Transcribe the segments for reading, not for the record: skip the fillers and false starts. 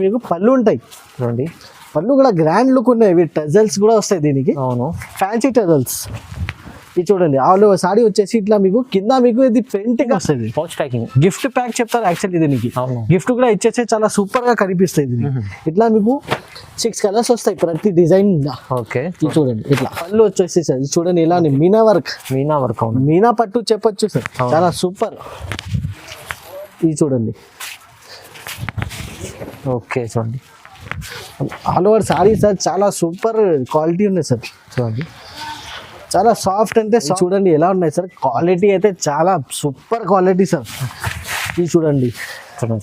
మీకు పళ్ళు ఉంటాయి చూడండి, పళ్ళు కూడా గ్రాండ్ లుక్ ఉన్నాయి. టజల్స్ కూడా వస్తాయి దీనికి, అవును ఫ్యాన్సీ టజల్స్. ఇది చూడండి, ఆల్ ఓవర్ సాడీ వచ్చేసి ఇట్లా మీకు కింద మీకు ఇది ప్రింటింగ్ వస్తుంది. పౌచ్ ప్యాకింగ్, గిఫ్ట్ ప్యాక్ చెప్తారు యాక్చువల్లీ దీనికి. అవును, గిఫ్ట్ కూడా ఇచ్చేస్తే చాలా సూపర్ గా కనిపిస్తుంది దీనికి. ఇట్లా మీకు 6 కలర్స్ వస్తాయి ప్రతి డిజైన్. ఓకే, ఇది చూడండి, ఇట్లా పళ్ళు వచ్చేసి సార్ ఇది చూడండి, ఇలా మీనా వర్క్, అవును, మీనా పట్టు చెప్పొచ్చు సార్, చాలా సూపర్. ఇది చూడండి, ఓకే చూడండి, ఆల్ ఓవర్ సారీ సార్ చాలా సూపర్ క్వాలిటీ ఉన్నాయి సార్. చూడండి చాలా సాఫ్ట్ అంటే చూడండి ఎలా ఉన్నాయి సార్. క్వాలిటీ అయితే చాలా సూపర్ క్వాలిటీ సార్. ఇది చూడండి,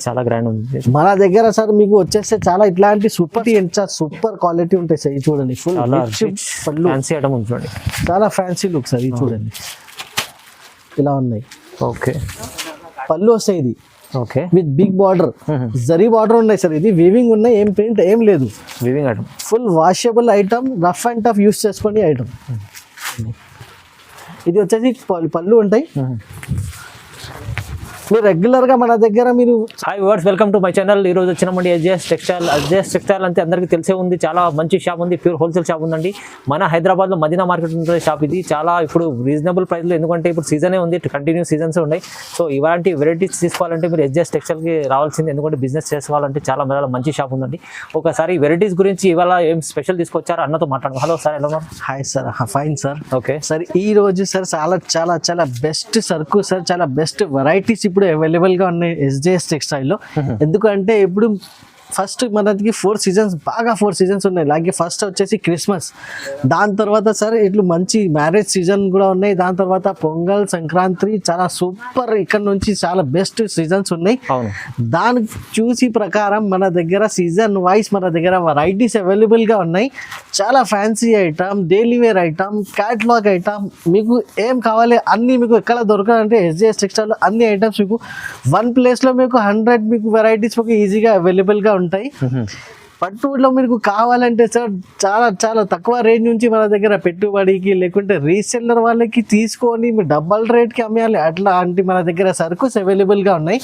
చాలా గ్రాండ్ ఉంది మన దగ్గర సార్. మీకు వచ్చేస్తే చాలా ఇట్లాంటి సూపర్ క్వాలిటీ ఉంటాయి సార్. ఇది చూడండి, ఫుల్ పళ్ళు, ఫ్యాన్సీ ఐటమ్ ఉంది చూడండి, చాలా ఫ్యాన్సీ లుక్ సార్. ఇది చూడండి ఇలా ఉన్నాయి. ఓకే, పళ్ళు వస్తాయి ఇది okay with big border, zari border ఉన్నాయి సార్. ఇది వీవింగ్ ఉన్నాయి, ఏం ప్రింట్ ఏం లేదు. Weaving item, full washable item, rough and tough use చేసుకోండి ఐటమ్. ఇది వచ్చేసి పళ్ళు ఉంటాయి. మీరు రెగ్యులర్గా మన దగ్గర మీరు hi words, welcome to my channel. ఈ రోజు వచ్చినామండి ఎస్జేఎస్ టెక్స్టైల్ అంటే అందరికీ తెలిసే ఉంది, చాలా మంచి షాప్ ఉంది, ప్యూర్ హోల్సేల్ షాప్ ఉందండి. మన హైదరాబాద్లో మదీనా మార్కెట్ ఉంటుంది షాప్ ఇది. చాలా ఇప్పుడు రీజనబుల్ ప్రైస్లో, ఎందుకంటే ఇప్పుడు సీజనే ఉంది, కంటిన్యూ సీజన్స్ ఉన్నాయి. సో ఇలాంటి వెరైటీస్ తీసుకోవాలంటే మీరు ఎస్జేఎస్ టెక్స్టైల్కి రావాల్సింది, ఎందుకంటే బిజినెస్ చేసుకోవాలంటే చాలా మంచి షాప్ ఉందండి. ఒకసారి వెరైటీస్ గురించి ఇవాళ ఏం స్పెషల్ తీసుకొచ్చారో అన్నతో మాట్లాడు. హలో సార్, ఎలా ఉన్నారు? Hi sir, fine sir. Okay sir, ఈ రోజు సార్ చాలా బెస్ట్ సరుకు సార్, చాలా బెస్ట్ వెరైటీస్ ఇప్పుడు అవైలబుల్ గా ఉన్నాయి ఎస్జేఎస్ టెక్స్టైల్ లో. ఎందుకంటే ఇప్పుడు ఫస్ట్ మనకి 4 సీజన్స్ ఉన్నాయి. అలాగే ఫస్ట్ వచ్చేసి క్రిస్మస్, దాని తర్వాత సార్ ఇట్లు మంచి మ్యారేజ్ సీజన్ కూడా ఉన్నాయి. దాని తర్వాత పొంగల్, సంక్రాంతి, చాలా సూపర్ ఇక్కడ నుంచి చాలా బెస్ట్ సీజన్స్ ఉన్నాయి. దాని చూసి ప్రకారం మన దగ్గర సీజన్ వైజ్ మన దగ్గర వెరైటీస్ అవైలబుల్ గా ఉన్నాయి. చాలా fancy item, daily wear item, catalogue item, మీకు ఏం కావాలి అన్ని మీకు ఎక్కడ దొరకాలంటే ఎస్జేఎస్ టెక్స్టైల్ అన్ని ఐటమ్స్ మీకు వన్ ప్లేస్ లో మీకు 100 మీకు వెరైటీస్ మీకు ఈజీగా అవైలబుల్ గా ఉంటాయి. పట్టులో మీకు కావాలంటే సార్ చాలా తక్కువ రేంజ్ నుంచి మన దగ్గర పెట్టుబడికి లేకుంటే రీసెల్లర్ వాళ్ళకి తీసుకొని డబల్ రేట్కి అమ్మేయాలి, అట్లాంటి మన దగ్గర సరుకుస్ అవైలబుల్ గా ఉన్నాయి.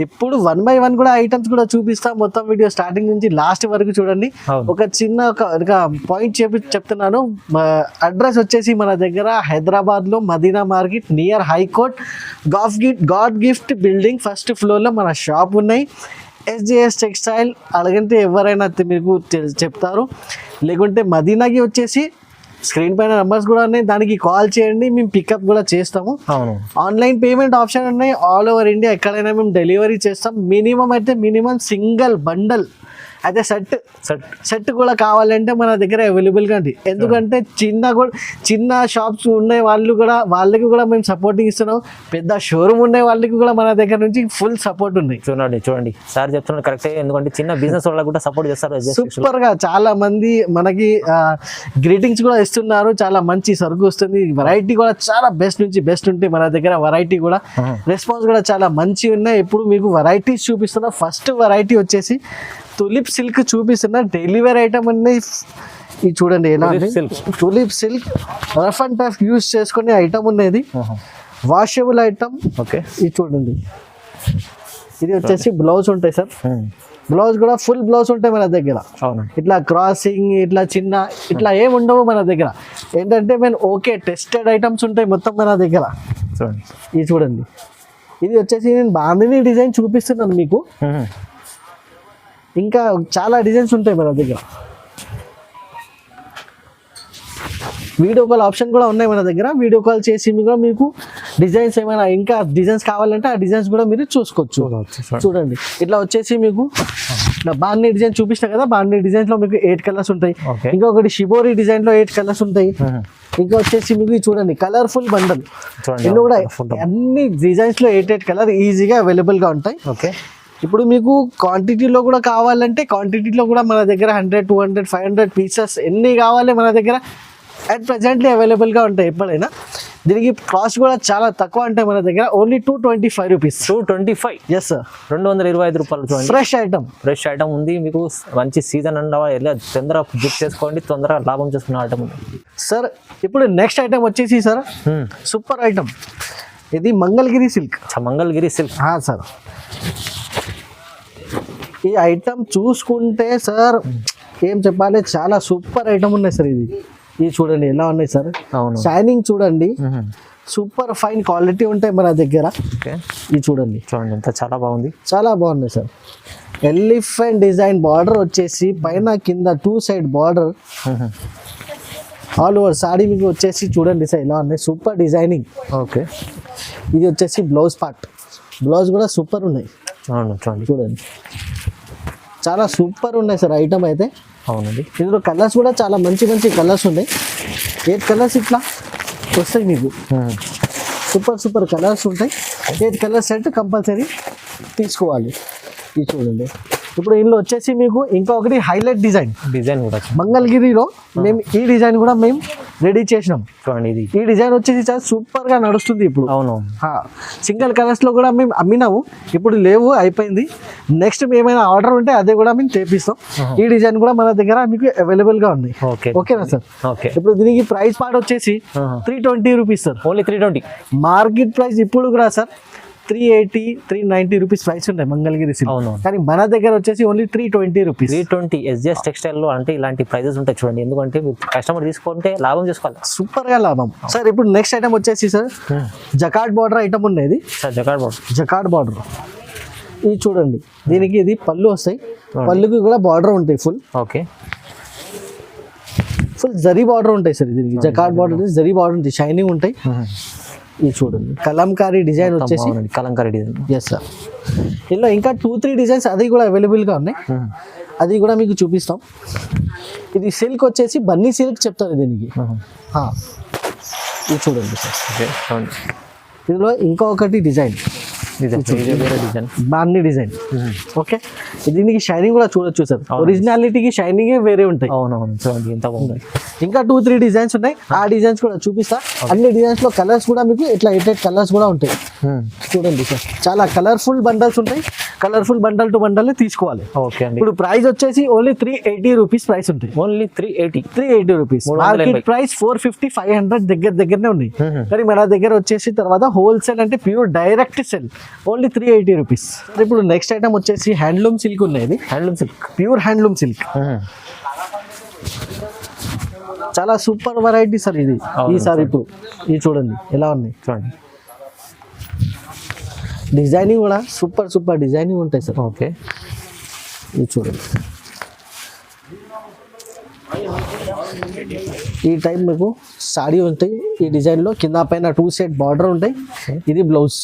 ఇప్పుడు 1 by 1 కూడా ఐటమ్స్ కూడా చూపిస్తాం. మొత్తం వీడియో స్టార్టింగ్ నుంచి లాస్ట్ వరకు చూడండి. ఒక చిన్న పాయింట్ చెప్తున్నాను. అడ్రస్ వచ్చేసి మన దగ్గర హైదరాబాద్ లో Madina market near high court God Gift building first floor లో మన షాప్ ఉన్నాయి. ఎస్జేఎస్ టెక్స్టైల్ అడగంటే ఎవరైనా మీకు చెప్తారు. లేకుంటే మదీనాకి వచ్చేసి స్క్రీన్ పైన నెంబర్స్ కూడా ఉన్నాయి, దానికి కాల్ చేయండి, మేము పికప్ కూడా చేస్తాము. ఆన్లైన్ పేమెంట్ ఆప్షన్ ఉన్నాయి. ఆల్ ఓవర్ ఇండియా ఎక్కడైనా మేము డెలివరీ చేస్తాం. మినిమం సింగిల్ బండల్ అయితే సెట్ కూడా కావాలంటే మన దగ్గర అవైలబుల్గా ఉంది. ఎందుకంటే చిన్న షాప్స్ ఉండే వాళ్ళకి కూడా మేము సపోర్టింగ్ ఇస్తున్నాం. పెద్ద షోరూమ్ ఉండే వాళ్ళకి కూడా మన దగ్గర నుంచి ఫుల్ సపోర్ట్ ఉంది. చూడండి సార్ చెప్తున్నారు కరెక్టే, ఎందుకంటే చిన్న బిజినెస్ వాళ్ళకి కూడా సపోర్ట్ చేస్తారు. సూపర్ గా చాలా మంది మనకి గ్రీటింగ్స్ కూడా ఇస్తున్నారు. చాలా మంచి సరుకు వస్తుంది. వెరైటీ కూడా చాలా బెస్ట్ నుంచి బెస్ట్ ఉంటాయి మన దగ్గర. వెరైటీ కూడా రెస్పాన్స్ కూడా చాలా మంచి ఉన్నాయి. ఇప్పుడు మీకు వెరైటీస్ చూపిస్తున్నా. ఫస్ట్ వెరైటీ వచ్చేసి తులిప్ సిల్క్ చూపిస్తున్నా. డైలీ వేర్ ఐటమ్ ఉన్నాయి. ఇది చూడండి ఎలా tulip silk rough and tough use చేసుకునే ఐటమ్ ఉన్నది, వాషబుల్ ఐటమ్. ఓకే, ఇది చూడండి. ఇది వచ్చేసి బ్లౌజ్ ఉంటాయి సార్. బ్లౌజ్ కూడా ఫుల్ బ్లౌజ్ ఉంటాయి మన దగ్గర. ఇట్లా క్రాసింగ్ ఇట్లా ఏమి ఉండవు మన దగ్గర. ఏంటంటే ఓకే టెస్టెడ్ ఐటమ్స్ ఉంటాయి మొత్తం మన దగ్గర. ఇది చూడండి. ఇది వచ్చేసి నేను బాందిని డిజైన్ చూపిస్తున్నాను మీకు. ఇంకా చాలా డిజైన్స్ ఉంటాయి మన దగ్గర. వీడియో కాల్ ఆప్షన్ కూడా ఉన్నాయి మన దగ్గర. వీడియో కాల్ చేసి మీకు డిజైన్స్ ఏమైనా ఇంకా డిజైన్స్ కావాలంటే ఆ డిజైన్స్ కూడా మీరు చూసుకోవచ్చు. చూడండి, ఇట్లా వచ్చేసి మీకు బాందిని డిజైన్ చూపిస్తా కదా. బాందిని డిజైన్స్ లో మీకు 8 కలర్స్ ఉంటాయి. ఇంకొకటి షిబోరి డిజైన్ లో 8 కలర్స్ ఉంటాయి. ఇంకా వచ్చేసి మీకు చూడండి కలర్ఫుల్ బండల్, ఇందులో కూడా అన్ని డిజైన్స్ లో 8 కలర్ ఈజీగా అవైలబుల్ గా ఉంటాయి. ఓకే, ఇప్పుడు మీకు క్వాంటిటీలో కూడా కావాలంటే క్వాంటిటీలో కూడా మన దగ్గర 100, 200, 500 పీసెస్ ఎన్ని కావాలి మన దగ్గర అట్ ప్రెజెంట్లీ అవైలబుల్గా ఉంటాయి ఎప్పుడైనా. దీనికి కాస్ట్ కూడా చాలా తక్కువ ఉంటాయి మన దగ్గర. Only 225 rupees. 225? ఎస్ సార్, 225 రూపాయలు. ఫ్రెష్ ఐటమ్ ఉంది మీకు. మంచి సీజన్ అండవా, తొందరగా బుక్ చేసుకోండి, తొందరగా లాభం చేసుకున్న ఐటమ్ ఉంది సార్. ఇప్పుడు నెక్స్ట్ ఐటమ్ వచ్చేసి సార్ సూపర్ ఐటమ్. ఇది Mangalagiri silk. Mangalagiri silk sir. ఈ ఐటమ్ చూసుకుంటే సార్ ఏం చెప్పాలి, చాలా సూపర్ ఐటమ్ ఉన్నాయి సార్. ఇది చూడండి ఎలా ఉన్నాయి సార్. అవును. షైనింగ్ చూడండి, సూపర్ ఫైన్ క్వాలిటీ ఉంటాయి మన దగ్గర. ఓకే, ఇది చూడండి ఎంత చాలా బాగుంది, చాలా బాగున్నాయి సార్. ఎలిఫెంట్ డిజైన్ బార్డర్ వచ్చేసి పైన కింద 2 side border, all over saree మీకు వచ్చేసి చూడండి సార్ ఇలా ఉన్నాయి, సూపర్ డిజైనింగ్. ఓకే, ఇది వచ్చేసి బ్లౌజ్ పార్ట్, బ్లౌజ్ కూడా సూపర్ ఉన్నాయి. అవును చూడండి, చూడండి చాలా సూపర్ ఉన్నాయి సార్ ఐటమ్ అయితే. అవునండి. ఇందులో కలర్స్ కూడా చాలా మంచి మంచి కలర్స్ ఉన్నాయి. 8 కలర్స్ ఇట్లా వస్తాయి మీకు, సూపర్ కలర్స్ ఉంటాయి. 8 కలర్ సెట్ కంపల్సరీ తీసుకోవాలి. ఇది చూడండి. ఇప్పుడు ఇందులో వచ్చేసి మీకు ఇంకొకటి హైలైట్ డిజైన్ కూడా మంగళగిరిలో మేము ఈ డిజైన్ కూడా మేము రెడీ చేసినాం. చూడండి, ఈ డిజైన్ వచ్చేసి చాలా సూపర్ గా నడుస్తుంది ఇప్పుడు. అవును, సింగిల్ కలర్స్ లో కూడా మేము అమ్మినాము, ఇప్పుడు లేవు, అయిపోయింది. నెక్స్ట్ ఏమైనా ఆర్డర్ ఉంటే అదే కూడా మేము తెప్పిస్తాం. ఈ డిజైన్ కూడా మన దగ్గర మీకు అవైలబుల్ గా ఉంది. ఓకేనా సార్? ఓకే. ఇప్పుడు దీనికి ప్రైస్ పార్ట్ వచ్చేసి 320 rupees sir. Only 320. Market price ఇప్పుడు కూడా సార్ 380, 390 రూపీస్ ప్రైస్ ఉంటాయి మంగళగిరి సిల్క్. అవును, కానీ మన దగ్గర వచ్చేసి ఓన్లీ 320 రూపీస్. 320 SGS టెక్స్టైల్ లో అంటే ఇలాంటి ప్రైజెస్ ఉంటాయి చూడండి. ఎందుకంటే కస్టమర్ తీసుకుంటే లాభం చేసుకోవాలి, సూపర్ గా లాభం సార్. ఇప్పుడు నెక్స్ట్ ఐటమ్ వచ్చేసి సార్ జకార్డ్ బార్డర్ ఐటమ్ ఉండేది సార్. జకార్డ్ బార్డర్ ఇది చూడండి. దీనికి ఇది పళ్ళు వస్తాయి, పళ్ళుకి కూడా బార్డర్ ఉంటాయి full. Okay, full zari border ఉంటాయి సార్. దీనికి జకార్డ్ బార్డర్ జరీ బార్డర్ ఉంటాయి, షైనింగ్ ఉంటాయి. ఇది చూడండి కలంకారీ డిజైన్ వచ్చేసి, కలంకారీ డిజైన్. Yes sir. ఇందులో ఇంకా 2-3 డిజైన్స్ అది కూడా అవైలబుల్గా ఉన్నాయి, అది కూడా మీకు చూపిస్తాం. ఇది సిల్క్ వచ్చేసి బన్నీ సిల్క్ చెప్తారు దీనికి. ఇది చూడండి సార్. ఇందులో ఇంకొకటి డిజైన్ బాన్ని డిజైన్. ఓకే, దీనికి షైనింగ్ కూడా చూడొచ్చు సార్. ఒరిజినాలిటీకి షైనింగ్ వేరే ఉంటాయి. అవునవును చూడండి ఎంత బాగుంది. ఇంకా 2-3 డిజైన్స్ ఉన్నాయి, ఆ డిజైన్స్ కూడా చూపిస్తా. అన్ని డిజైన్స్ లో కలర్స్ కూడా మీకు ఇట్లా 8 కలర్స్ కూడా ఉంటాయి. చూడండి సార్, చాలా కలర్ఫుల్ బండల్స్ ఉంటాయి. కలర్ఫుల్ బండల్ టు బండల్ తీసుకోవాలి. ఓకే అండి. ఇప్పుడు ప్రైస్ వచ్చేసి ఓన్లీ 380 రూపీస్ ప్రైస్ ఉంటాయి. Only 380 rupees. మార్కెట్ ప్రైస్ 450, 500 దగ్గరనే ఉన్నాయి. కానీ మన దగ్గర వచ్చేసి తర్వాత హోల్సేల్ అంటే pure direct cell only 380 rupees. ఇప్పుడు నెక్స్ట్ ఐటమ్ వచ్చేసి హ్యాండ్లూమ్ సిల్క్ ఉన్నాయి. Handloom silk, pure handloom silk, చాలా సూపర్ వెరైటీ సార్ ఇది. ఈసారి ఇప్పుడు ఇది చూడండి ఎలా ఉన్నాయి. చూడండి డిజైనింగ్ కూడా సూపర్ డిజైనింగ్ ఉంటాయి సార్. ఓకే, ఇది చూడండి. ఈ టైం మీకు సాడీ ఉంటాయి ఈ డిజైన్లో, కింద పైన 2 సెట్ బార్డర్ ఉంటాయి. ఇది బ్లౌజ్.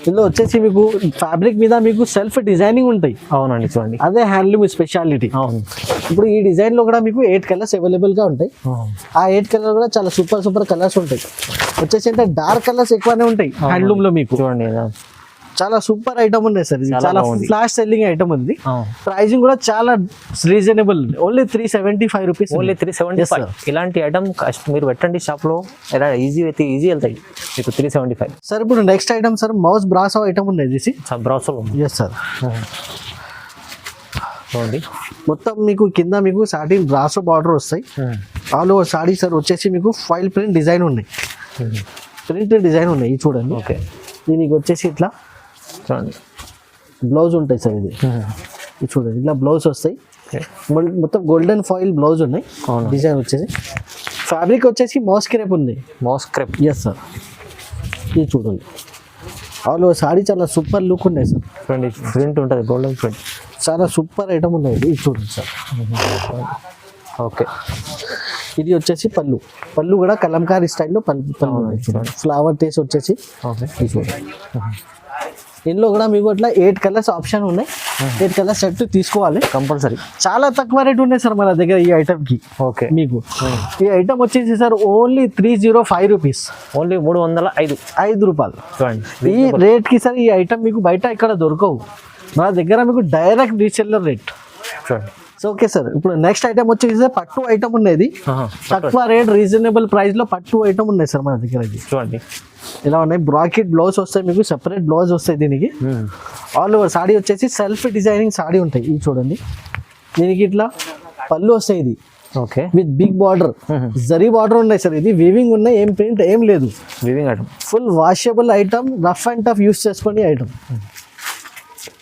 ఇందులో వచ్చేసి మీకు ఫ్యాబ్రిక్ మీద మీకు సెల్ఫ్ డిజైనింగ్ ఉంటాయి. అవునండి చూడండి, అదే హ్యాండ్లూమ్ స్పెషాలిటీ. అవును. ఇప్పుడు ఈ డిజైన్ లో కూడా మీకు 8 కలర్స్ అవైలబుల్ గా ఉంటాయి. ఆ 8 కలర్ కూడా చాలా సూపర్ కలర్స్ ఉంటాయి. వచ్చేసి అంటే డార్క్ కలర్స్ ఎక్కువనే ఉంటాయి హ్యాండ్లూమ్ లో మీకు. చూడండి చాలా సూపర్ ఐటమ్ ఉన్నాయి సార్. ఇది చాలా ఫ్లాష్ సెల్లింగ్ ఐటమ్ ఉంది. ప్రైజింగ్ కూడా చాలా రీజనబుల్, ఓన్లీ 375 రూపీస్. ఓన్లీ 375. ఇలాంటి ఐటమ్ మీరు పెట్టండి షాప్ లో, ఎలా ఈజీ వెళ్తాయి మీకు 375. సార్ ఇప్పుడు next item sir moss brasso item ఉంది. బ్రాసో. Yes sir. చూడండి మొత్తం మీకు కింద మీకు సాటిన్ బ్రాసో బార్డర్ వస్తాయి. ఆల్ ఓవర్ సాడీ సార్ వచ్చేసి మీకు ఫైల్ ప్రింట్ డిజైన్ ఉన్నాయి, ప్రింట్ డిజైన్ ఉన్నాయి. ఇది చూడండి. ఓకే, దీనికి వచ్చేసి ఇట్లా చూడండి బ్లౌజ్ ఉంటాయి సార్. ఇది చూడండి ఇట్లా బ్లౌజ్ వస్తాయి. మొత్తం గోల్డెన్ ఫాయిల్ బ్లౌజ్ ఉన్నాయి. డిజైన్ వచ్చేసి ఫ్యాబ్రిక్ వచ్చేసి మౌస్ క్రేప్ ఉంది. Yes sir. ఇది చూడండి ఆల్ ఓవర్ సాడీ చాలా సూపర్ లుక్ ఉన్నాయి సార్. చూడండి ప్రింట్ ఉంటుంది, గోల్డెన్ ప్రింట్, చాలా సూపర్ ఐటమ్ ఉన్నాయి. ఇది చూడండి సార్. ఓకే, ఇది వచ్చేసి పళ్ళు కూడా కలంకారీ స్టైల్లో పళ్ళు ఫ్లవర్ టేస్ట్ వచ్చేసి. ఇది చూడండి. ఇందులో కూడా మీకు అట్లా 8 కలర్స్ ఆప్షన్ ఉన్నాయి. 8 కలర్స్ సెట్ తీసుకోవాలి కంపల్సరీ. చాలా తక్కువ రేట్ ఉన్నాయి సార్ మన దగ్గర ఈ ఐటమ్ కి. ఓకే, మీకు ఈ ఐటమ్ వచ్చేసి సార్ ఓన్లీ 305 రూపీస్. ఓన్లీ 305 రూపాయలు. ఈ రేట్ కి సార్ ఈ ఐటమ్ మీకు బయట ఇక్కడ దొరకవు, మన దగ్గర మీకు డైరెక్ట్ రీసెల్లర్ రేట్. చూడండి. So okay sir. ఇప్పుడు నెక్స్ట్ ఐటమ్ వచ్చేసి సార్ పట్టు ఐటమ్ ఉన్నది. తక్కువ రేట్ రీజనబుల్ ప్రైస్ లో పట్టు ఐటమ్ ఉన్నాయి సార్ మన దగ్గర. చూడండి ఇలా ఉన్నాయి. బ్రాకెట్ బ్లౌజ్ వస్తాయి మీకు, సెపరేట్ బ్లౌజ్ వస్తాయి దీనికి. ఆల్ ఓవర్ సాడీ వచ్చేసి సెల్ఫ్ డిజైనింగ్ సాడీ ఉంటాయి. ఇది చూడండి. దీనికి ఇట్లా పళ్ళు వస్తాయి. ఇది okay with big border, zari border ఉన్నాయి సార్. ఇది వీవింగ్ ఉన్నాయి, ఏం ప్రింట్ ఏం లేదు. Weaving item, full washable item, rough and tough use చేసుకోండి ఐటమ్.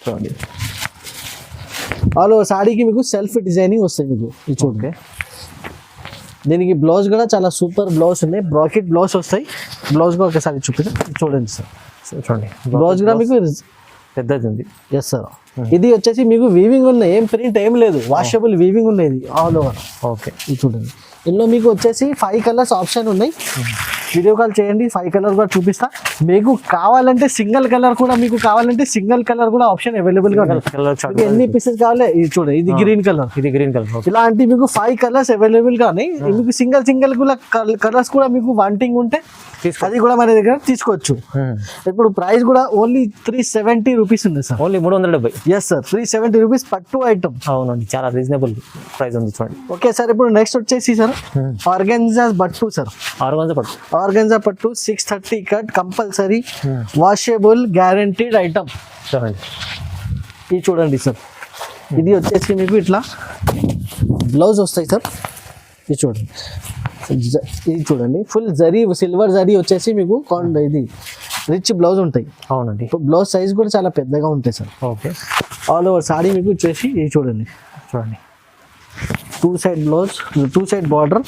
చూడండి ఆల్ ఓవర్ సాడీకి మీకు సెల్ఫ్ డిజైనింగ్ వస్తాయి మీకు ఇది చూడండి. ఓకే దీనికి బ్లౌజ్ కూడా చాలా సూపర్ బ్లౌజ్ ఉన్నాయి, బ్రాకెట్ బ్లౌజ్ వస్తాయి. బ్లౌజ్ కూడా ఒకసారి చూడండి సార్. చూడండి బ్లౌజ్ కూడా మీకు పెద్దది ఉంది. Yes sir. ఇది వచ్చేసి మీకు వీవింగ్ ఉన్నాయి, ఏం ప్రింట్ ఏం లేదు, వాషబుల్ వీవింగ్ ఉన్నాయి ఆల్ ఓవర్. ఓకే ఇది చూడండి. ఇందులో మీకు వచ్చేసి 5 కలర్స్ ఆప్షన్ ఉన్నాయి. వీడియో కాల్ చేయండి, 5 కలర్ కూడా చూపిస్తా. మీకు కావాలంటే సింగిల్ కలర్ కూడా, మీకు కావాలంటే సింగిల్ కలర్ కూడా ఆప్షన్ అవైలబుల్ గా ఉన్నాయి. మీకు ఎన్ని పీసెస్ కావాలి ఇది చూడండి. ఇది గ్రీన్ కలర్, ఇది గ్రీన్ కలర్. ఇలాంటి మీకు 5 కలర్స్ అవైలబుల్ గా ఉన్నాయి. మీకు సింగిల్ కూడా కలర్స్ కూడా మీకు వాంటింగ్ ఉంటే అది కూడా మన దగ్గర తీసుకోవచ్చు. ఇప్పుడు ప్రైస్ కూడా ఓన్లీ 370 రూపీస్ ఉంది sir. Only 370. Yes sir, 370 rupees పట్టు ఐటమ్. అవునండి, చాలా రీజనబుల్ ప్రైస్ ఉంది చూడండి. ఓకే సార్, ఇప్పుడు నెక్స్ట్ వచ్చేసి సార్ ఆర్గెన్జా పట్టు సార్. ఆర్గంజా పట్టు. ఆర్గెన్జా పట్టు 630 cut compulsory washable guaranteed item. చూడండి ఇది చూడండి సార్. ఇది వచ్చేసి మీకు ఇట్లా బ్లౌజ్ వస్తాయి సార్. ఇది చూడండి, ఇది చూడండి ఫుల్ జరీ సిల్వర్ జరీ వచ్చేసి మీకు ఇది రిచ్ బ్లౌజ్ ఉంటాయి. అవునండి, బ్లౌజ్ సైజ్ కూడా చాలా పెద్దగా ఉంటాయి sir. Okay all over saree మీకు వచ్చేసి ఇది చూడండి. చూడండి 2 సైడ్ బ్లౌజ్, 2 సైడ్ బార్డర్.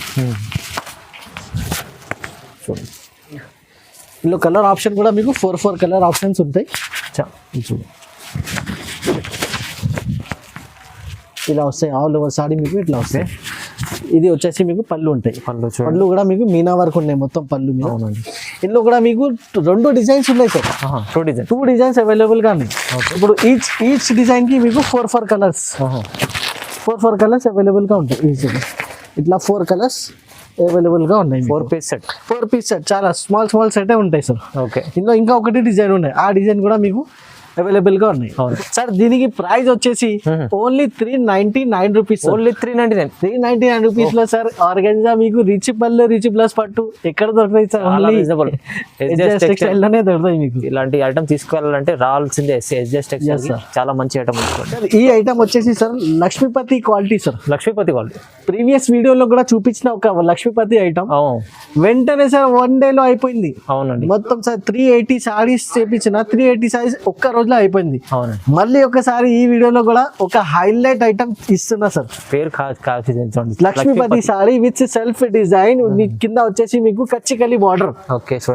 చూడండి ఇందులో కలర్ ఆప్షన్ కూడా మీకు 4 కలర్ ఆప్షన్స్ ఉంటాయి. ఇది చూడండి ఇలా వస్తాయి. ఆల్ ఓవర్ సాడీ మీకు ఇట్లా వస్తాయి. ఇది వచ్చేసి మీకు పళ్ళు ఉంటాయి. పళ్ళు కూడా మీకు మీనా వర్క్ ఉన్నాయి మొత్తం పళ్ళు మీద. అవునండి, ఇందులో కూడా మీకు 2 డిజైన్స్ ఉన్నాయి సార్. 2 డిజైన్స్ అవైలబుల్ గా ఉన్నాయి. ఇప్పుడు ఈచ్ డిజైన్ కి మీకు 4 కలర్స్, 4 కలర్స్ అవైలబుల్ గా ఉంటాయి. ఇట్లా 4 కలర్స్ అవైలబుల్ గా ఉన్నాయి. 4 పీస్ సెట్. చాలా స్మాల్ సెట్ ఉంటాయి సార్. ఓకే, ఇందులో ఇంకా ఒకటి డిజైన్ ఉన్నాయి, ఆ డిజైన్ కూడా మీకు అవైలబుల్ గా ఉన్నాయి. సార్ దీనికి ప్రైస్ వచ్చేసి ఓన్లీ 399 రూపీస్. ఓన్లీ 399 రూపీస్ లో సార్ ఆర్గెన్జా మీకు రిచ్ పళ్ళు రిచ్ ప్లస్ పట్టు ఎక్కడ దొరుకుతాయి సార్? టెక్స్టైల్ లోనే దొరుకుతాయి మీకు. ఇలాంటి ఐటమ్ తీసుకోవాలంటే రావాల్సిందే ఎస్జెస్ టెక్స్టైల్. చాలా మంచి ఐటమ్ ఉంది. ఈ ఐటమ్ వచ్చేసి sir Lakshmipati quality sir. Lakshmipati quality previous వీడియోలో కూడా చూపించిన ఒక లక్ష్మీపతి ఐటమ్ వెంటనే సార్ 1 day లో అయిపోయింది. అవునండి, మొత్తం సార్ 380 సారీస్ చేపించిన 380 సారీస్ ఒక్క రోజులో అయిపోయింది. మళ్ళీ ఒకసారి ఈ వీడియోలో కూడా ఒక హైలైట్ ఐటమ్ ఇస్తున్నా సార్. పేరు Lakshmipati sari with self design. కింద వచ్చేసి మీకు కచ్చికలి బార్డర్.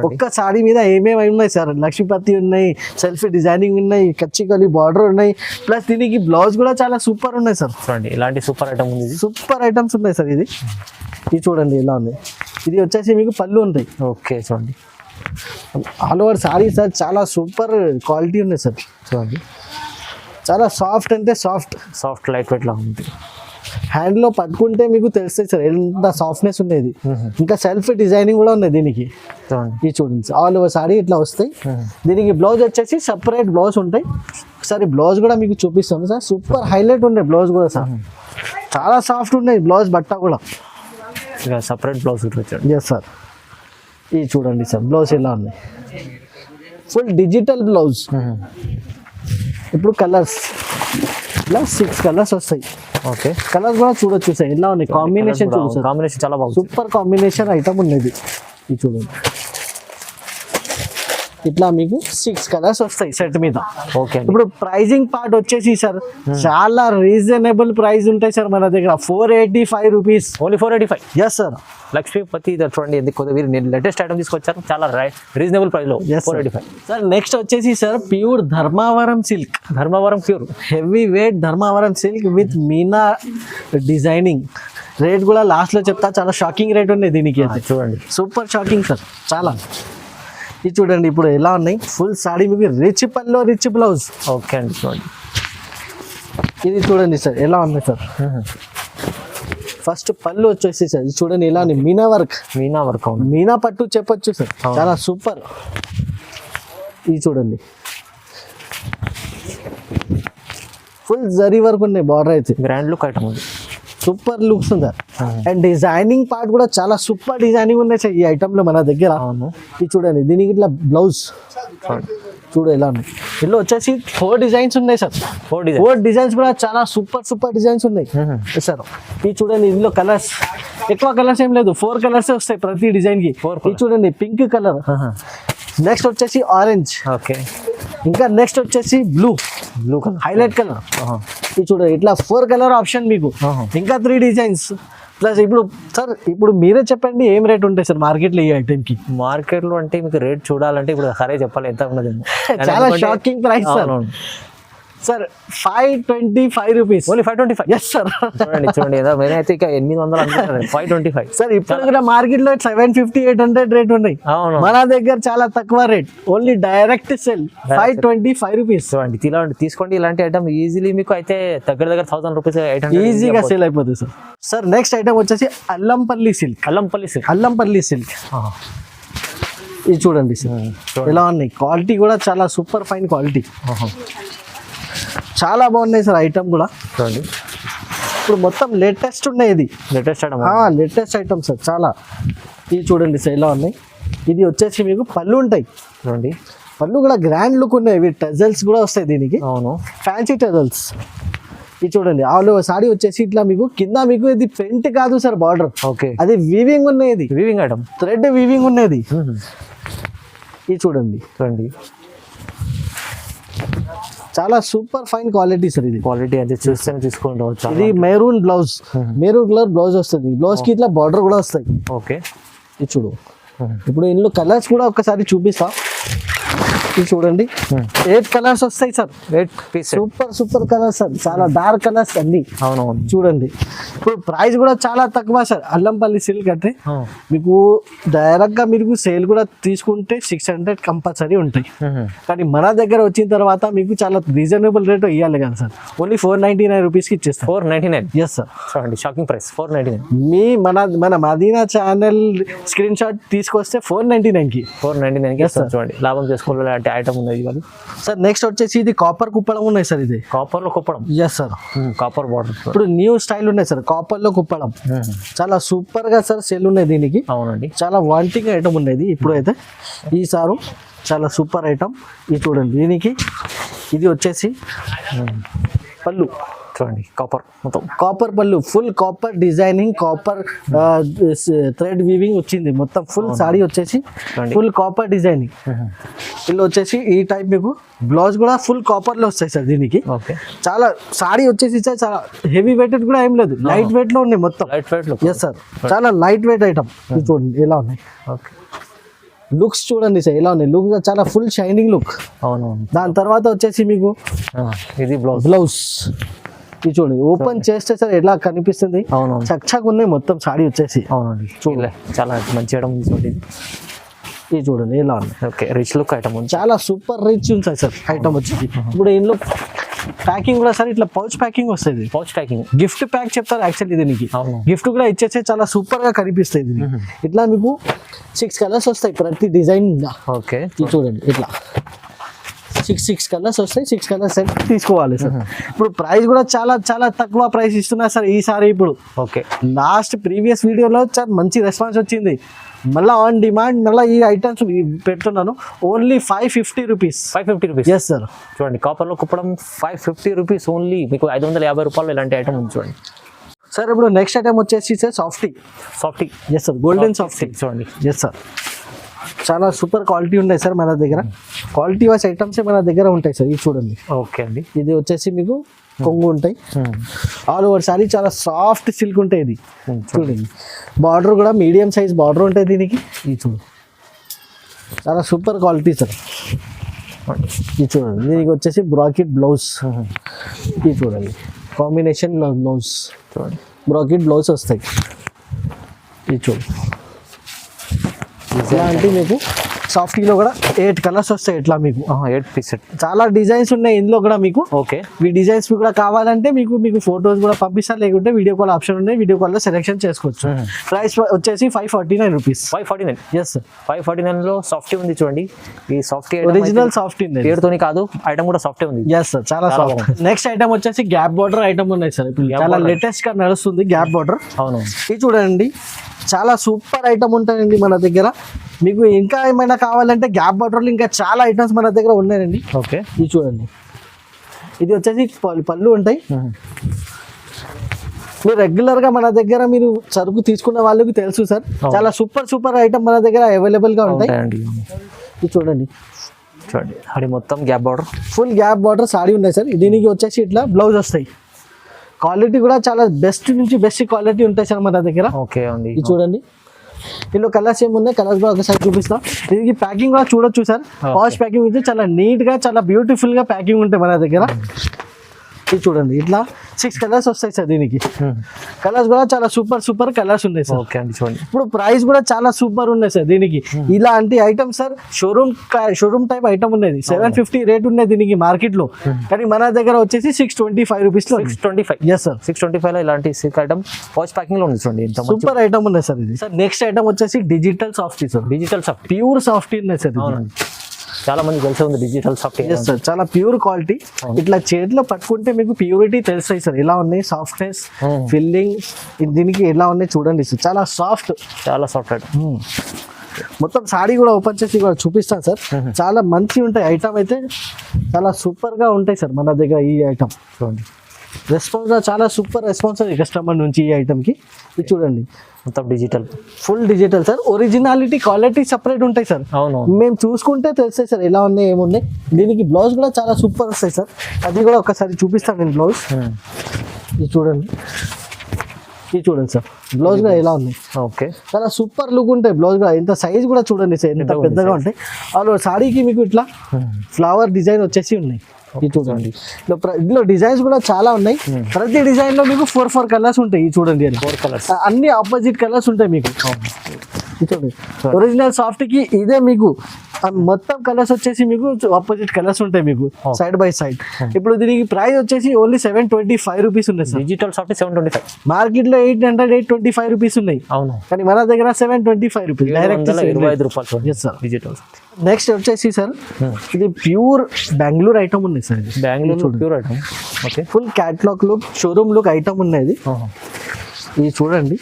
ఒక్క సారీ మీద ఏమేమి ఉన్నాయి సార్? లక్ష్మీపతి ఉన్నాయి, సెల్ఫ్ డిజైనింగ్ ఉన్నాయి, కచ్చికలి బార్డర్ ఉన్నాయి, ప్లస్ దీనికి బ్లౌజ్ కూడా చాలా సూపర్ ఉన్నాయి సార్. చూడండి ఇలాంటి సూపర్ ఐటమ్ ఉంది, సూపర్ ఐటమ్స్ ఉన్నాయి సార్. ఇది చూడండి ఎలా ఉంది. ఇది వచ్చేసి మీకు పళ్ళు ఉంటాయి. ఓకే చూడండి ఆల్ ఓవర్ సారీ సార్ చాలా సూపర్ క్వాలిటీ ఉన్నాయి సార్. చూడండి చాలా సాఫ్ట్ అంటే సాఫ్ట్ లైట్ వెయిట్ లా ఉంది. హ్యాండ్ లో పట్టుకుంటే మీకు తెలుస్తాయి సార్ ఎంత సాఫ్ట్నెస్ ఉండేది. ఇంకా సెల్ఫ్ డిజైనింగ్ కూడా ఉంది దీనికి. ఇది చూడండి ఆల్ ఓవర్ సారీ ఇట్లా వస్తాయి. దీనికి బ్లౌజ్ వచ్చేసి సపరేట్ బ్లౌజ్ ఉంటాయి. ఒకసారి బ్లౌజ్ కూడా మీకు చూపిస్తాను సార్. సూపర్ హైలైట్ ఉన్నాయి బ్లౌజ్ కూడా సార్. చాలా సాఫ్ట్ ఉన్నాయి బ్లౌజ్ బట్ట కూడా. సపరేట్ బ్లౌజ్ వచ్చాడు. Yes sir. ఇది చూడండి సార్ బ్లౌజ్ ఎలా ఉంది. Full digital blouse. ఇప్పుడు కలర్స్ ఇలా 6 కలర్స్ వస్తాయి. ఓకే, కలర్స్ కూడా చూడొచ్చు సార్ ఎలా ఉన్నాయి. కాంబినేషన్ చూడొచ్చు, కాంబినేషన్ చాలా బాగుంది. సూపర్ కాంబినేషన్ ఐటమ్ ఉన్నది. ఇది చూడండి ఇట్లా మీకు 6 కలర్స్ వస్తాయి సెట్ మీద. ఓకే, ఇప్పుడు ప్రైజింగ్ పార్ట్ వచ్చేసి సార్ చాలా రీజనబుల్ ప్రైస్ ఉంటాయి సార్ మన దగ్గర. 485 rupees. Only 485. Yes sir. Lakshmipati చూడండి ఎందుకు లేటెస్ట్ ఐటమ్ తీసుకొచ్చారు చాలా రీజనబుల్ ప్రైస్ లో. 485 సార్. నెక్స్ట్ వచ్చేసి sir pure Dharmavaram silk. Dharmavaram pure heavy weight Dharmavaram silk with Meena designing. Rate కూడా లాస్ట్ లో చెప్తా, చాలా షాకింగ్ రేట్ ఉన్నాయి దీనికి. చూడండి సూపర్ షాకింగ్ సార్ చాలా. ఇది చూడండి ఇప్పుడు ఎలా ఉన్నాయి. ఫుల్ సాడీ మీకు రిచ్ పల్లో రిచ్ బ్లౌజ్. ఓకే అండి చూడండి. ఇది చూడండి సార్ ఎలా ఉంది సార్. ఫస్ట్ పళ్ళు వచ్చేసి సార్ ఇది చూడండి ఎలా ఉంది. మీనా వర్క్ మీనా పట్టు చెప్పొచ్చు సార్. చాలా సూపర్. ఇది చూడండి ఫుల్ జరీ వర్క్ ఉన్నాయి. బార్డర్ అయితే గ్రాండ్ లుక్ ఐటమ్ ఉంది. సూపర్ లుక్స్ ఉంది. అండ్ డిజైనింగ్ పార్ట్ కూడా చాలా సూపర్ డిజైనింగ్ ఉన్నాయి సార్ ఈ ఐటమ్ లో మన దగ్గర. ఇది చూడండి దీనికి ఇట్లా బ్లౌజ్ చూడు ఎలా ఉన్నాయి. ఇందులో వచ్చేసి 4 డిజైన్స్ ఉన్నాయి సార్. 4 డిజైన్స్ కూడా చాలా సూపర్ డిజైన్స్ ఉన్నాయి సార్. ఇది చూడండి ఇందులో కలర్స్ ఎక్కువ కలర్స్ ఏం లేదు, 4 కలర్స్ వస్తాయి ప్రతి డిజైన్ కి. ఇది చూడండి పింక్ కలర్. నెక్స్ట్ వచ్చేసి ఆరెంజ్. ఓకే, ఇంకా నెక్స్ట్ వచ్చేసి బ్లూ కలర్ హైలైట్ కలర్. ఇది చూడండి ఇట్లా 4 కలర్ ఆప్షన్ మీకు, ఇంకా 3 డిజైన్స్ ప్లస్. ఇప్పుడు మీరే చెప్పండి ఏం రేట్ ఉంటాయి సార్ మార్కెట్లో ఈ ఐటెంకి? మార్కెట్లో అంటే మీకు రేట్ చూడాలంటే ఇప్పుడు సరే చెప్పాలి ఎంత ఉన్నది. చాలా shocking price sir 525 rupees only 525. Yes sir. చూడండి ఏదో నేనైతే ఇక 800 అనుకుంటున్నాను. 525 సార్. ఇప్పుడు కూడా మార్కెట్ లో 750, 800 రేట్ ఉన్నాయి. అవును, మన దగ్గర చాలా తక్కువ rate, only direct cell 525 rupees. చూడండి తీసుకోండి ఇలాంటి ఐటమ్ ఈజీలీ మీకు అయితే దగ్గర 1000 రూపీస్ 800 ఈజీగా సేల్ అయిపోతుంది సార్. సార్ నెక్స్ట్ ఐటమ్ వచ్చేసి అల్లంపల్లి సిల్క్. అల్లంపల్లి సిల్క్ ఇది చూడండి సార్ ఎలా ఉన్నాయి. క్వాలిటీ కూడా చాలా సూపర్ ఫైన్ క్వాలిటీ, చాలా బాగున్నాయి సార్ ఐటమ్ కూడా. చూడండి ఇప్పుడు మొత్తం లేటెస్ట్ ఉన్నాయి, ఇది లేటెస్ట్ ఐటమ్ సార్ చాలా. ఇది చూడండి సార్ ఎలా ఉన్నాయి. ఇది వచ్చేసి మీకు పళ్ళు ఉంటాయి. చూడండి పళ్ళు కూడా గ్రాండ్ లుక్ ఉన్నాయి, ఇవి టజల్స్ కూడా వస్తాయి దీనికి. అవును, ఫ్యాన్సీ టజల్స్. ఇది చూడండి ఆల్ ఓవర్ సారీ వచ్చేసి ఇట్లా మీకు కింద మీకు ఇది ప్రింట్ కాదు సార్ బార్డర్, ఓకే అది వీవింగ్ ఉన్నాయి, ఇది వీవింగ్ ఐటమ్ థ్రెడ్ వీవింగ్ ఉన్నది. ఇది చూడండి చాలా సూపర్ ఫైన్ క్వాలిటీ సార్. ఇది క్వాలిటీ అయితే చూస్తేనే తీసుకోండి. ఇది maroon blouse, maroon colour blouse వస్తుంది. బ్లౌజ్ కి ఇట్లా బార్డర్ కూడా వస్తాయి. ఓకే ఇది చూడు. ఇప్పుడు ఇందులో కలర్స్ కూడా ఒకసారి చూపిస్తా. ఇది చూడండి 8 కలర్స్ వస్తాయి sir. 8 piece super colours sir, చాలా డార్క్ కలర్స్ అన్ని. అవునవును చూడండి ఇప్పుడు ప్రైస్ కూడా చాలా తక్కువ సార్. అల్లంపల్లి సిల్క్ అంటే మీకు డైరెక్ట్ గా మీరు సేల్ కూడా తీసుకుంటే 600 కంపల్సరీ ఉంటాయి. కానీ మన దగ్గర వచ్చిన తర్వాత మీకు చాలా రీజనబుల్ రేట్ ఇవ్వాలి కదా సార్. ఓన్లీ 499 రూపీస్ కి ఇచ్చేస్తాం. 499? Yes sir. చూడండి షాకింగ్ ప్రైస్ 499. మీ మన మదీనా ఛానల్ స్క్రీన్ షాట్ తీసుకొస్తే 499 కి. 499 కి చూడండి లాభం చేసుకోవాలి ఐటమ్ ఉన్నది ఇవాళ సార్. నెక్స్ట్ వచ్చేసి ఇది కాపర్ కుప్పడం ఉన్నాయి సార్. ఇది కాపర్ లో కుప్పడం. Yes sir. కాపర్ బార్డర్ ఇప్పుడు న్యూ స్టైల్ ఉన్నాయి సార్ కాపర్ లో కుప్పడం. చాలా సూపర్ గా సార్ సెల్ ఉన్నాయి దీనికి. అవునండి, చాలా వాంటింగ్ ఐటమ్ ఉన్నది ఇప్పుడు అయితే. ఈసారి చాలా సూపర్ ఐటమ్. ఇది చూడండి దీనికి ఇది వచ్చేసి పళ్ళు. చూడండి కాపర్ మొత్తం కాపర్ పళ్ళు, full copper designing, copper thread weaving వచ్చింది మొత్తం. ఫుల్ సారీ వచ్చేసి ఫుల్ కాపర్ డిజైనింగ్. వీళ్ళు వచ్చేసి ఈ టైప్ మీకు బ్లౌజ్ కూడా ఫుల్ కాపర్ లో వస్తాయి సార్ దీనికి. ఓకే చాలా సారీ వచ్చేసి చాలా హెవీ వెయిటెడ్ కూడా ఏం లేదు, లైట్ వెయిట్ లో ఉన్నాయి మొత్తం. లైట్ వెయిట్ లో. ఎస్ సార్, చాలా లైట్ వెయిట్ ఐటమ్. చూడండి ఎలా ఉన్నాయి. ఓకే లుక్స్ చూడండి సార్ ఎలా ఉన్నాయి. లుక్ చాలా ఫుల్ షైనింగ్ లుక్. అవునవును. దాని తర్వాత వచ్చేసి మీకు ఇది బ్లౌజ్. ఇది చూడండి ఓపెన్ చేస్తే సార్ ఎలా కనిపిస్తుంది. అవునవును, చక్కగా ఉన్నాయి మొత్తం సారీ వచ్చేసి. అవునండి చూడలే చాలా మంచి ఐటమ్ ఉంది. ఇది చూడండి ఎలా ఉంది. ఓకే రిచ్ లుక్ ఐటమ్ ఉంది, చాలా సూపర్ రిచ్ ఉంటుంది సార్ ఐటమ్ వచ్చేసి. ఇప్పుడు ఇందులో ప్యాకింగ్ కూడా సార్ ఇట్లా పౌచ్ ప్యాకింగ్ వస్తుంది. పౌచ్ ప్యాకింగ్ గిఫ్ట్ ప్యాక్ చెప్తారు యాక్చువల్లీ దీనికి. అవును, గిఫ్ట్ కూడా ఇచ్చేస్తే చాలా సూపర్ గా కనిపిస్తుంది. ఇట్లా మీకు 6 కలర్స్ వస్తాయి ప్రతి డిజైన్. ఓకే ఇది చూడండి ఇట్లా 6 కలర్స్ వస్తాయి. 6 కలర్స్ సెట్ తీసుకోవాలి సార్. ఇప్పుడు ప్రైస్ కూడా చాలా తక్కువ ప్రైస్ ఇస్తున్నారు సార్ ఈసారి. ఇప్పుడు ఓకే లాస్ట్ ప్రీవియస్ వీడియోలో చాలా మంచి రెస్పాన్స్ వచ్చింది. మళ్ళీ ఆన్ డిమాండ్ మళ్ళీ ఈ ఐటమ్స్ పెడుతున్నాను. Only 550 rupees. 550 rupees. Yes sir. చూడండి కాపర్ లో కుప్పడం 550 రూపీస్ ఓన్లీ. మీకు 550 రూపాయలు ఇలాంటి ఐటమ్ ఉంది చూడండి సార్. ఇప్పుడు నెక్స్ట్ ఐటమ్ వచ్చేసి sir softy. Yes sir, golden softy. చూడండి ఎస్ సార్, చాలా సూపర్ క్వాలిటీ ఉన్నాయి సార్ మన దగ్గర. క్వాలిటీ వైస్ ఐటమ్స్ మన దగ్గర ఉంటాయి సార్. ఇది చూడండి. ఓకే అండి. ఇది వచ్చేసి మీకు కొంగు ఉంటాయి. ఆల్ ఓవర్ సారీ చాలా సాఫ్ట్ సిల్క్ ఉంటాయి. ఇది చూడండి బార్డర్ కూడా మీడియం సైజ్ బార్డర్ ఉంటాయి దీనికి. ఇది చూడు చాలా సూపర్ క్వాలిటీ సార్. ఇది చూడండి దీనికి వచ్చేసి బ్రాకెట్ బ్లౌజ్. ఇది చూడండి కాంబినేషన్ బ్లౌజ్. చూడండి బ్రాకెట్ బ్లౌజ్ వస్తాయి. ఇది చూడు ఇలాంటి మీకు సాఫ్టీలో కూడా 8 కలర్స్ వస్తాయి. ఇట్లా మీకు 8 పీస్. చాలా డిజైన్స్ ఉన్నాయి ఇందులో కూడా మీకు. ఓకే ఈ డిజైన్స్ కూడా కావాలంటే మీకు ఫొటోస్ కూడా పంపిస్తారు, లేకుంటే వీడియో కాల్ ఆప్షన్ ఉన్నాయి, వీడియో కాల్ లో సెలెక్షన్ చేసుకోవచ్చు. ప్రైస్ వచ్చేసి 549 రూపీస్. 549. Yes sir. 549 లో సాఫ్టీ ఉంది చూడండి. ఈ సాఫ్టీ ఒరిజినల్ సాఫ్టీ పేరుతోని కాదు, ఐటమ్ కూడా సాఫ్టీ ఉంది. ఎస్ సార్, చాలా సాఫ్ట్. నెక్స్ట్ ఐటమ్ వచ్చేసి గ్యాప్ బార్డర్ ఐటమ్ ఉన్నాయి సార్. ఇప్పుడు చాలా లేటెస్ట్ గా నడుస్తుంది గ్యాప్ బార్డర్. అవును, ఇది చూడండి చాలా సూపర్ ఐటమ్ ఉంటాయండి మన దగ్గర. మీకు ఇంకా ఏమైనా కావాలంటే గ్యాప్ బార్డర్లో ఇంకా చాలా ఐటమ్స్ మన దగ్గర ఉన్నాయండి. ఓకే ఇది చూడండి. ఇది వచ్చేసి పళ్ళు ఉంటాయి. మీరు రెగ్యులర్ గా మన దగ్గర మీరు సరుకు తీసుకున్న వాళ్ళకి తెలుసు సార్, చాలా సూపర్ ఐటమ్ మన దగ్గర అవైలబుల్ గా ఉంటాయి. ఇది చూడండి చూడండి అది మొత్తం gap border. Full gap border sorry ఉన్నాయి సార్. దీనికి వచ్చేసి ఇట్లా బ్లౌజ్ వస్తాయి. క్వాలిటీ కూడా చాలా బెస్ట్ నుంచి బెస్ట్ క్వాలిటీ ఉంటాయి సార్ మన దగ్గర. ఓకే అండి. ఇది చూడండి, ఇందులో కలర్స్ ఏమున్నాయి, కలర్స్ కూడా ఒకసారి చూపిస్తాం. దీనికి ప్యాకింగ్ కూడా చూడొచ్చు సార్. పాష్ ప్యాకింగ్ ఉంది, చాలా నీట్ గా చాలా బ్యూటిఫుల్ గా ప్యాకింగ్ ఉంటాయి మన దగ్గర. ఇది చూడండి, ఇట్లా 6 కలర్స్ వస్తాయి సార్. దీనికి కలర్స్ కూడా చాలా సూపర్ కలర్స్ ఉన్నాయి సార్. ఓకే అండి. చూడండి ఇప్పుడు ప్రైస్ కూడా చాలా సూపర్ ఉన్నాయి సార్. దీనికి ఇలాంటి item sir showroom type item ఉన్నది 750 రేట్ ఉన్నది దీనికి మార్కెట్ లో. కానీ మన దగ్గర వచ్చేసి 625 రూపీస్ లో. 625. ఎస్ సార్, 625 లో ఇలాంటి సిల్క్ ఐటమ్ వాచ్ ప్యాకింగ్ లో ఉంది. చూడండి ఎంత సూపర్ ఐటమ్ ఉన్నాయి సార్. ఇది సార్ నెక్స్ట్ ఐటమ్ వచ్చేసి digital softy sir. Digital soft, pure softy ఉన్నాయి సార్. అవునండి, చాలా మంది తెలిసే ఉంది డిజిటల్ సాఫ్ట్. ఎస్ సార్, చాలా ప్యూర్ క్వాలిటీ. ఇట్లా చేతిలో పట్టుకుంటే మీకు ప్యూరిటీ తెలుస్తాయి సార్. ఎలా ఉన్నాయి సాఫ్ట్నెస్, ఫిల్లింగ్ దీనికి ఎలా ఉన్నాయి చూడండి సార్. చాలా సాఫ్ట్ ఐటమ్. మొత్తం సాడీ కూడా ఓపెన్ చేసి కూడా చూపిస్తాను సార్. చాలా మంచి ఉంటాయి ఐటమ్ అయితే, చాలా సూపర్ గా ఉంటాయి సార్ మన దగ్గర ఈ ఐటమ్. చూడండి రెస్పాన్స్ చాలా సూపర్ రెస్పాన్స్ అది కస్టమర్ నుంచి ఈ ఐటమ్ కి. ఇది చూడండి మొత్తం digital, full digital sir. Originality quality separate ఉంటాయి సార్. అవును, మేము చూసుకుంటే తెలుస్తాయి సార్ ఎలా ఉన్నాయి ఏమున్నాయి. దీనికి బ్లౌజ్ కూడా చాలా సూపర్ వస్తాయి సార్. అది కూడా ఒకసారి చూపిస్తాను నేను బ్లౌజ్. ఇది చూడండి, ఇది చూడండి సార్ బ్లౌజ్ కూడా ఎలా ఉంది. ఓకే, చాలా సూపర్ లుక్ ఉంటాయి బ్లౌజ్ కూడా. ఇంత సైజ్ కూడా చూడండి సార్ ఎంత పెద్దగా ఉంటాయి. అలా సాడీకి మీకు ఇట్లా ఫ్లవర్ డిజైన్ వచ్చేసి ఉన్నాయి. ఇది చూడండి, ఇందులో డిజైన్స్ కూడా చాలా ఉన్నాయి. ప్రతి డిజైన్ లో మీకు 4 కలర్స్ ఉంటాయి. ఇది చూడండి, 4 కలర్స్ అన్ని ఆపోజిట్ కలర్స్ ఉంటాయి మీకు. చూడండి ఒరిజినల్ సాఫ్ట్ కి ఇదే మీకు మొత్తం కలర్స్ వచ్చేసి మీకు ఆపోజిట్ కలర్స్ ఉంటాయి మీకు సైడ్ బై సైడ్. ఇప్పుడు దీనికి ప్రైస్ వచ్చేసి ఓన్లీ 725 రూపీస్ ఉన్నాయి సార్. Digital soft 725. మార్కెట్ లో 825 రూపీస్ ఉన్నాయి. అవును, కానీ మన దగ్గర 725 రూపీస్ డైరెక్ట్ 25 రూపాయలు. Yes sir. డిజిటల్ నెక్స్ట్ వచ్చేసి సార్ ఇది ప్యూర్ బెంగళూరు ఐటమ్ ఉంది sir. Bengaluru pure item. Okay, full catalogue look showroom look item ఉన్నది. ఇది చూడండి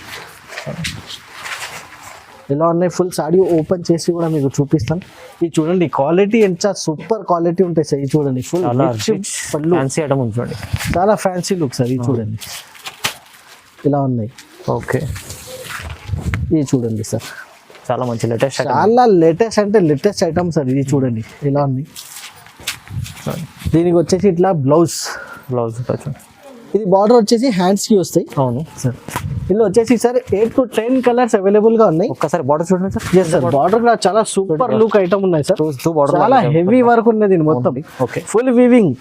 ఎలా ఉన్నాయి. ఫుల్ సాడీ ఓపెన్ చేసి కూడా మీకు చూపిస్తాను. ఇది చూడండి క్వాలిటీ ఎంత సూపర్ క్వాలిటీ ఉంటాయి సార్. ఇది చూడండి ఫుల్ ఫ్యాన్సీ ఐటమ్ ఉంది చూడండి, చాలా ఫ్యాన్సీ లుక్ సార్. ఇది చూడండి ఇలా ఉన్నాయి. ఓకే, ఇది చూడండి సార్ చాలా మంచి లేటెస్ట్, చాలా లేటెస్ట్ అంటే లేటెస్ట్ ఐటమ్ సార్. ఇది చూడండి ఎలా ఉంది. దీనికి వచ్చేసి ఇట్లా బ్లౌజ్ ఇది బార్డర్ వచ్చేసి హ్యాండ్స్ కి వస్తాయి. అవును సార్, ఇందులో వచ్చేసి సార్ 8 to 10 కలర్స్ అవైలబుల్ గా ఉన్నాయి. ఒక్కసారి బార్డర్ చూడండి సార్. ఎస్ సార్, బార్డర్ కూడా చాలా సూపర్ లుక్ ఐటమ్ ఉన్నాయి సార్. చాలా హెవీ వర్క్ ఉన్నది మొత్తం. ఓకే, ఫుల్ వీవింగ్,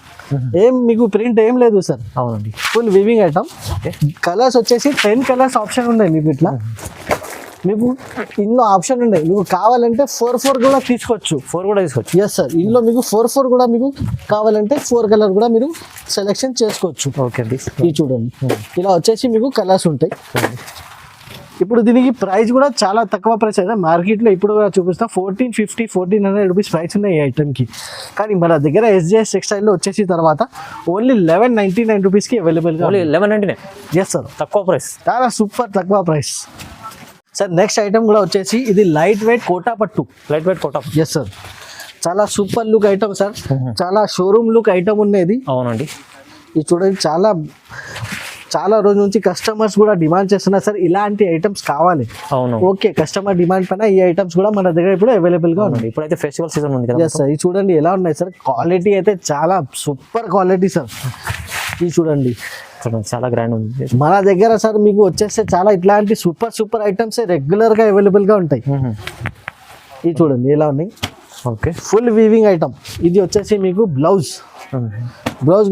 ఏం మీకు ప్రింట్ ఏం లేదు సార్. అవునండి, ఫుల్ వీవింగ్ ఐటమ్. కలర్స్ వచ్చేసి 10 కలర్స్ ఆప్షన్ ఉన్నాయి మీకు. ఇట్లా మీకు ఇందులో ఆప్షన్ ఉన్నాయి. మీకు కావాలంటే 4 కూడా తీసుకోవచ్చు. 4 కూడా తీసుకోవచ్చు. ఎస్ సార్, ఇందులో మీకు 4 కూడా మీకు కావాలంటే 4 కలర్ కూడా మీరు సెలెక్షన్ చేసుకోవచ్చు. ఓకే అండి, ఇది చూడండి ఇలా వచ్చేసి మీకు కలర్స్ ఉంటాయి. ఇప్పుడు దీనికి ప్రైస్ కూడా చాలా తక్కువ ప్రైస్ అయితే మార్కెట్లో ఇప్పుడు కూడా చూపిస్తా 1450 1400 రూపీస్ ప్రైస్ ఉన్నాయి ఈ ఐటమ్కి. కానీ మన దగ్గర SJS టెక్స్టైల్లో వచ్చేసి తర్వాత ఓన్లీ 1199 రూపీస్కి అవైలబుల్గా. 1199. ఎస్ సార్, తక్కువ ప్రైస్, చాలా సూపర్ తక్కువ ప్రైస్ సార్. నెక్స్ట్ ఐటమ్ కూడా వచ్చేసి ఇది లైట్ వెయిట్ కోటా పట్టు. ఎస్ సార్, చాలా సూపర్ లుక్ ఐటమ్ సార్. చాలా షోరూమ్ లుక్ ఐటమ్ ఉన్నది. అవునండి, ఇది చూడండి చాలా రోజుల నుంచి కస్టమర్స్ కూడా డిమాండ్ చేస్తున్నారు సార్ ఇలాంటి ఐటమ్స్ కావాలి. అవును, ఓకే, కస్టమర్ డిమాండ్ పైన ఈ ఐటమ్స్ కూడా మన దగ్గర ఇప్పుడు అవైలబుల్ గా ఉన్నాయి. ఇప్పుడైతే ఫెస్టివల్ సీజన్ ఉంది కదా. ఎస్ సార్, ఇది చూడండి ఎలా ఉన్నాయి సార్. క్వాలిటీ అయితే చాలా సూపర్ క్వాలిటీ సార్. ఇది చూడండి చాలా గ్రాండ్ ఉంది మన దగ్గర సార్. మీకు వచ్చేస్తే చాలా ఇట్లాంటి సూపర్ ఐటమ్స్ రెగ్యులర్ గా అవైలబుల్ గా ఉంటాయి. ఇది చూడండి ఎలా ఉన్నాయి. Okay, full weaving item. ఇది వచ్చేసి మీకు బ్లౌజ్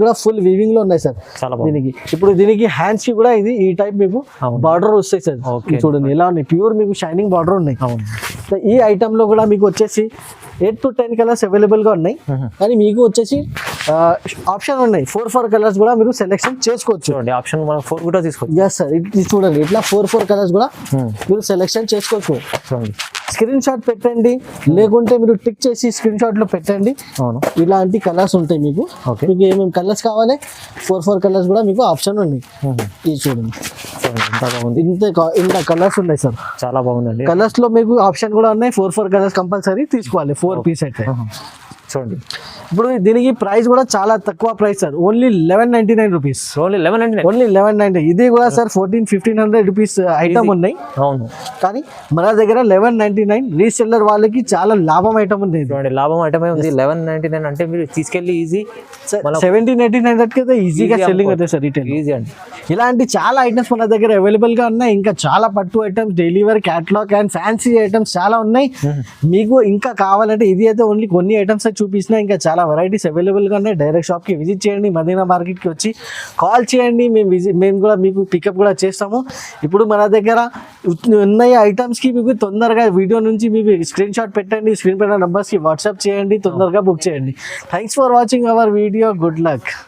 కూడా ఫుల్ వీవింగ్ లో ఉన్నాయి సార్. దీనికి ఇప్పుడు దీనికి హ్యాండ్స్ కి కూడా ఇది ఈ టైప్ మీకు బార్డర్ వస్తాయి సార్. చూడండి ఎలా ఉన్నాయి, ప్యూర్ మీకు షైనింగ్ బార్డర్ ఉన్నాయి. ఈ ఐటమ్ లో కూడా మీకు వచ్చేసి 8 to 10 కలర్స్ అవైలబుల్ గా ఉన్నాయి. కానీ మీకు వచ్చేసి ఆప్షన్ ఉన్నాయి 4 కలర్స్ కూడా మీరు సెలెక్షన్ చేసుకోవచ్చు. ఆప్షన్ 4 కూడా తీసుకోవచ్చు. ఎస్ సార్, ఇది చూడండి ఇట్లా 4 కలర్స్ కూడా మీరు సెలెక్షన్ చేసుకోవచ్చు. స్క్రీన్ షాట్ పెట్టండి, లేకుంటే మీరు టిక్ చేసి స్క్రీన్ షాట్ లో పెట్టండి. ఇలాంటి కలర్స్ ఉంటాయి మీకు. మీకు ఏమేమి కలర్స్ కావాలి 4 కలర్స్ కూడా మీకు ఆప్షన్ ఉన్నాయి. ఇది చూడండి ఇంత కలర్స్ ఉన్నాయి సార్. చాలా బాగుందండి. కలర్స్ లో మీకు ఆప్షన్ కూడా ఉన్నాయి. 4 కలర్స్ కంపల్సరీ తీసుకోవాలి. 4 పీస్ అయితే చూడండి ఇప్పుడు దీనికి ప్రైస్ కూడా చాలా తక్కువ price sir, only 1199 rupees. Only 1199. Only 1190. ఇది కూడా సార్ 1500 రూపీస్ ఐటమ్ ఉన్నాయి, అవును కానీ మన దగ్గర 1199 రీసెల్లర్ వాళ్ళకి చాలా లాభం ఐటమ్ ఉంది. చూడండి లాభం ఐటమే ఉంది. 1199 అంటే మీరు తీసుకెళ్ళి ఈజీ 1789 అయితే ఈజీగా సెల్లింగ్ అవుతుంది సార్ రిటైల్. ఈజీ అండి. ఇలాంటి చాలా ఐటమ్స్ మన దగ్గర అవైలబుల్ గా ఉన్నాయి. ఇంకా చాలా పట్టు items, daily wear, catalogue and fancy items చాలా ఉన్నాయి. మీకు ఇంకా కావాలంటే ఇది అయితే ఓన్లీ కొన్ని ఐటమ్స్ చూపించిన, ఇంకా చాలా వెరైటీస్ అవైలబుల్ గా ఉన్నాయి. డైరెక్ట్ షాప్ కి విజిట్ చేయండి, మదీనా మార్కెట్ కి వచ్చి కాల్ చేయండి, మేము కూడా మీకు పికప్ కూడా చేస్తాము. ఇప్పుడు మన దగ్గర ఉన్న ఐటమ్స్ కి మీకు తొందరగా వీడియో నుంచి మీకు స్క్రీన్ షాట్ పెట్టండి, స్క్రీన్ పైన నంబర్స్ కి వాట్సాప్ చేయండి, తొందరగా బుక్ చేయండి. Thanks for watching our video. Good luck.